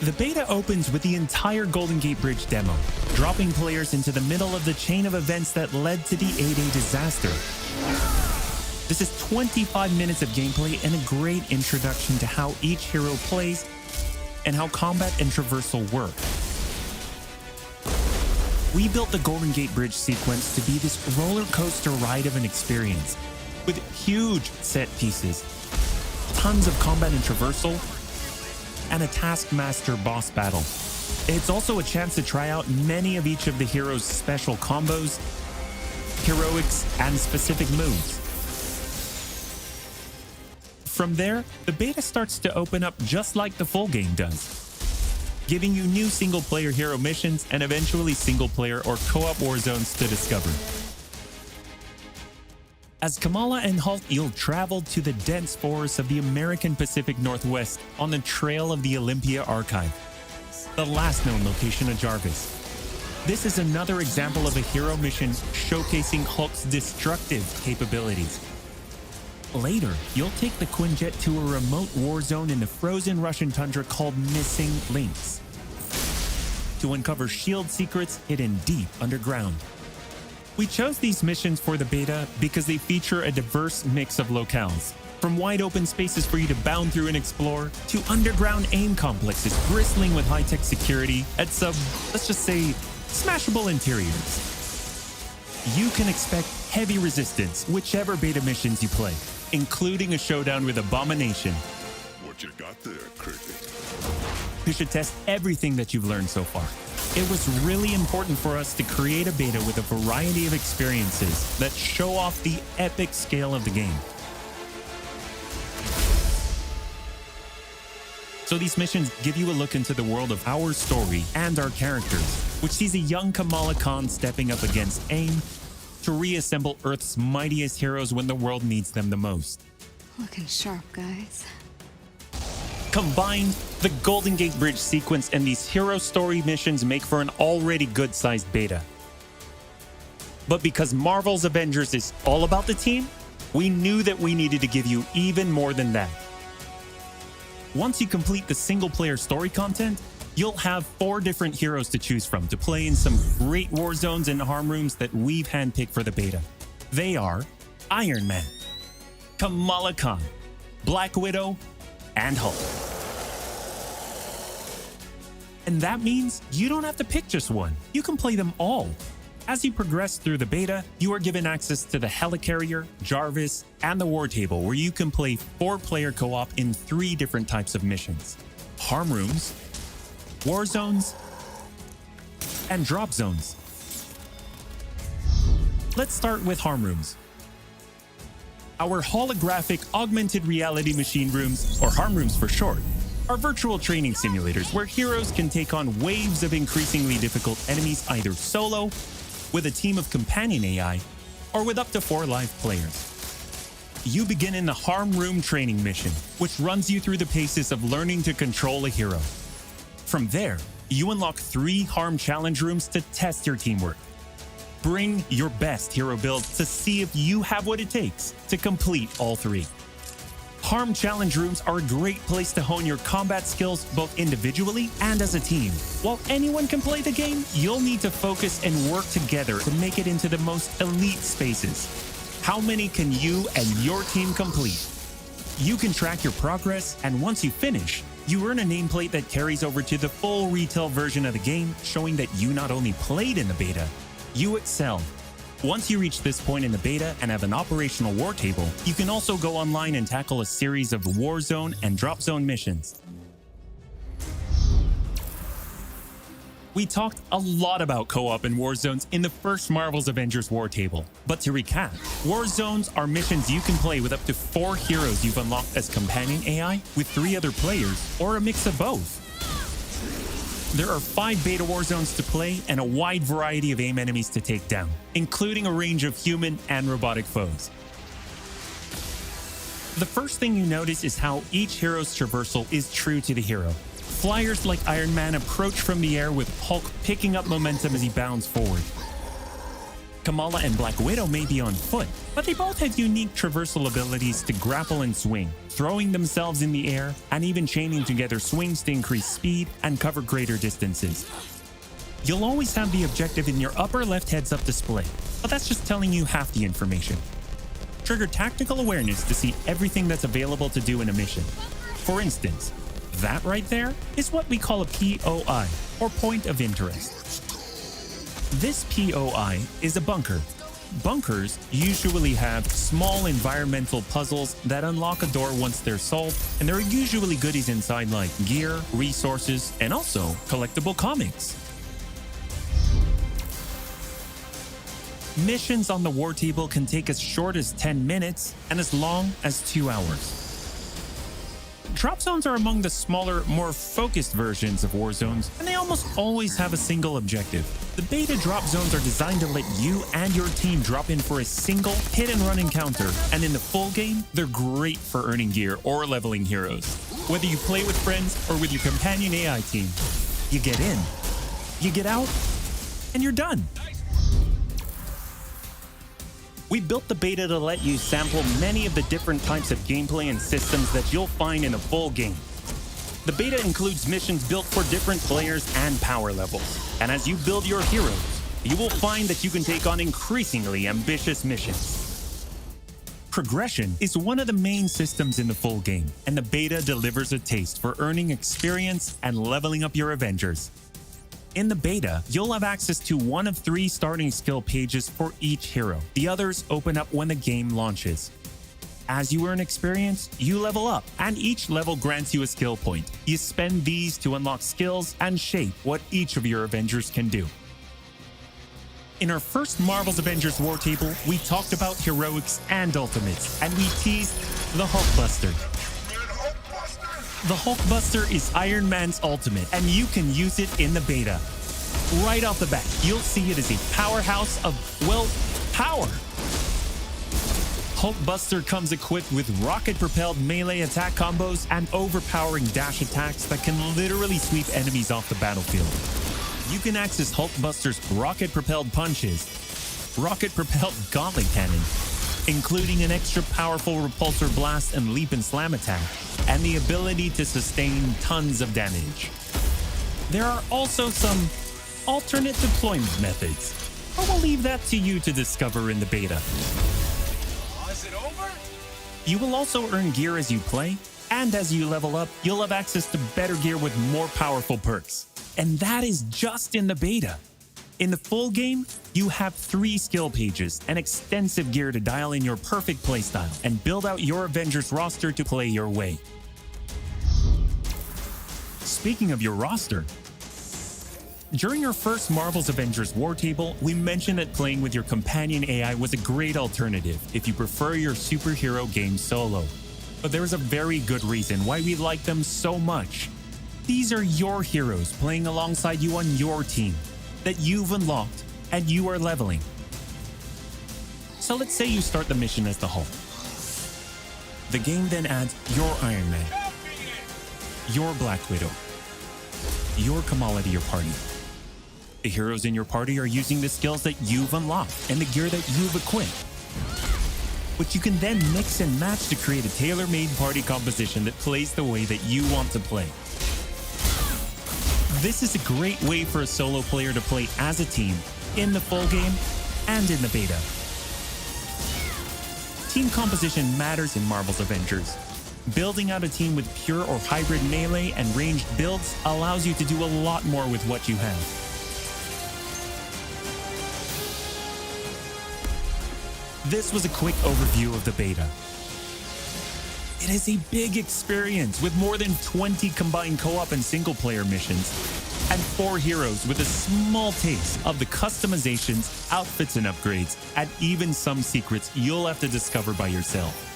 The beta opens with the entire Golden Gate Bridge demo, dropping players into the middle of the chain of events that led to the A-Day disaster. This is 25 minutes of gameplay and a great introduction to how each hero plays and how combat and traversal work. We built the Golden Gate Bridge sequence to be this roller coaster ride of an experience, with huge set pieces, tons of combat and traversal, and a Taskmaster boss battle. It's also a chance to try out many of each of the heroes' special combos, heroics, and specific moves. From there, the beta starts to open up just like the full game does, giving you new single-player hero missions and eventually single-player or co-op war zones to discover. As Kamala and Hulk, you'll travel to the dense forests of the American Pacific Northwest on the trail of the Olympia Archive, the last known location of Jarvis. This is another example of a hero mission showcasing Hulk's destructive capabilities. Later, you'll take the Quinjet to a remote war zone in the frozen Russian tundra called Missing Links to uncover SHIELD secrets hidden deep underground. We chose these missions for the beta because they feature a diverse mix of locales, from wide open spaces for you to bound through and explore, to underground AIM complexes bristling with high-tech security at some, let's just say, smashable interiors. You can expect heavy resistance whichever beta missions you play, including a showdown with Abomination. What you got there, Cricket? You should test everything that you've learned so far. It was really important for us to create a beta with a variety of experiences that show off the epic scale of the game. So these missions give you a look into the world of our story and our characters, which sees a young Kamala Khan stepping up against AIM to reassemble Earth's mightiest heroes when the world needs them the most. Looking sharp, guys. Combined, the Golden Gate Bridge sequence and these hero story missions make for an already good-sized beta. But because Marvel's Avengers is all about the team, we knew that we needed to give you even more than that. Once you complete the single-player story content, you'll have 4 different heroes to choose from to play in some great war zones and harm rooms that we've handpicked for the beta. They are Iron Man, Kamala Khan, Black Widow, and Hulk. And that means you don't have to pick just one. You can play them all. As you progress through the beta, you are given access to the Helicarrier, Jarvis, and the War Table, where you can play 4-player co-op in 3 different types of missions: harm rooms, war zones, and drop zones. Let's start with harm rooms. Our holographic augmented reality machine rooms, or harm rooms for short, are virtual training simulators where heroes can take on waves of increasingly difficult enemies either solo, with a team of companion AI, or with up to 4 live players. You begin in the harm room training mission, which runs you through the paces of learning to control a hero. From there, you unlock 3 harm challenge rooms to test your teamwork. Bring your best hero build to see if you have what it takes to complete all 3. Harm challenge rooms are a great place to hone your combat skills both individually and as a team. While anyone can play the game, you'll need to focus and work together to make it into the most elite spaces. How many can you and your team complete? You can track your progress, and once you finish, you earn a nameplate that carries over to the full retail version of the game, showing that you not only played in the beta, you excelled. Once you reach this point in the beta and have an operational war table, you can also go online and tackle a series of war zone and drop zone missions. We talked a lot about co-op and war zones in the first Marvel's Avengers war table. But to recap, war zones are missions you can play with up to 4 heroes you've unlocked as companion AI with 3 other players, or a mix of both. There are 5 beta war zones to play and a wide variety of AIM enemies to take down, including a range of human and robotic foes. The first thing you notice is how each hero's traversal is true to the hero. Flyers like Iron Man approach from the air with Hulk picking up momentum as he bounds forward. Kamala and Black Widow may be on foot, but they both have unique traversal abilities to grapple and swing, throwing themselves in the air, and even chaining together swings to increase speed and cover greater distances. You'll always have the objective in your upper left heads-up display, but that's just telling you half the information. Trigger tactical awareness to see everything that's available to do in a mission. For instance, that right there is what we call a POI, or point of interest. This POI is a bunker. Bunkers usually have small environmental puzzles that unlock a door once they're solved, and there are usually goodies inside like gear, resources, and also collectible comics. Missions on the war table can take as short as 10 minutes and as long as 2 hours. Drop zones are among the smaller, more focused versions of war zones, and they almost always have a single objective. The beta drop zones are designed to let you and your team drop in for a single hit-and-run encounter, and in the full game, they're great for earning gear or leveling heroes. Whether you play with friends or with your companion AI team, you get in, you get out, and you're done. We built the beta to let you sample many of the different types of gameplay and systems that you'll find in a full game. The beta includes missions built for different players and power levels. And as you build your heroes, you will find that you can take on increasingly ambitious missions. Progression is one of the main systems in the full game, and the beta delivers a taste for earning experience and leveling up your Avengers. In the beta, you'll have access to one of 3 starting skill pages for each hero. The others open up when the game launches. As you earn experience, you level up, and each level grants you a skill point. You spend these to unlock skills and shape what each of your Avengers can do. In our first Marvel's Avengers War Table, we talked about heroics and ultimates, and we teased the Hulkbuster. The Hulkbuster is Iron Man's ultimate, and you can use it in the beta. Right off the bat, you'll see it as a powerhouse of, well, power. Hulkbuster comes equipped with rocket-propelled melee attack combos and overpowering dash attacks that can literally sweep enemies off the battlefield. You can access Hulkbuster's rocket-propelled punches, rocket-propelled gauntlet cannon, including an extra powerful repulsor blast and leap and slam attack, and the ability to sustain tons of damage. There are also some alternate deployment methods, but we'll leave that to you to discover in the beta. Is it over? You will also earn gear as you play, and as you level up, you'll have access to better gear with more powerful perks. And that is just in the beta. In the full game, you have 3 skill pages and extensive gear to dial in your perfect playstyle and build out your Avengers roster to play your way. Speaking of your roster, during our first Marvel's Avengers War Table, we mentioned that playing with your companion AI was a great alternative if you prefer your superhero game solo. But there is a very good reason why we like them so much. These are your heroes playing alongside you on your team that you've unlocked and you are leveling. So let's say you start the mission as the Hulk. The game then adds your Iron Man, your Black Widow, your Kamala to your party. The heroes in your party are using the skills that you've unlocked and the gear that you've equipped, which you can then mix and match to create a tailor-made party composition that plays the way that you want to play. This is a great way for a solo player to play as a team in the full game and in the beta. Team composition matters in Marvel's Avengers. Building out a team with pure or hybrid melee and ranged builds allows you to do a lot more with what you have. This was a quick overview of the beta. It is a big experience with more than 20 combined co-op and single-player missions, and 4 heroes with a small taste of the customizations, outfits and upgrades, and even some secrets you'll have to discover by yourself.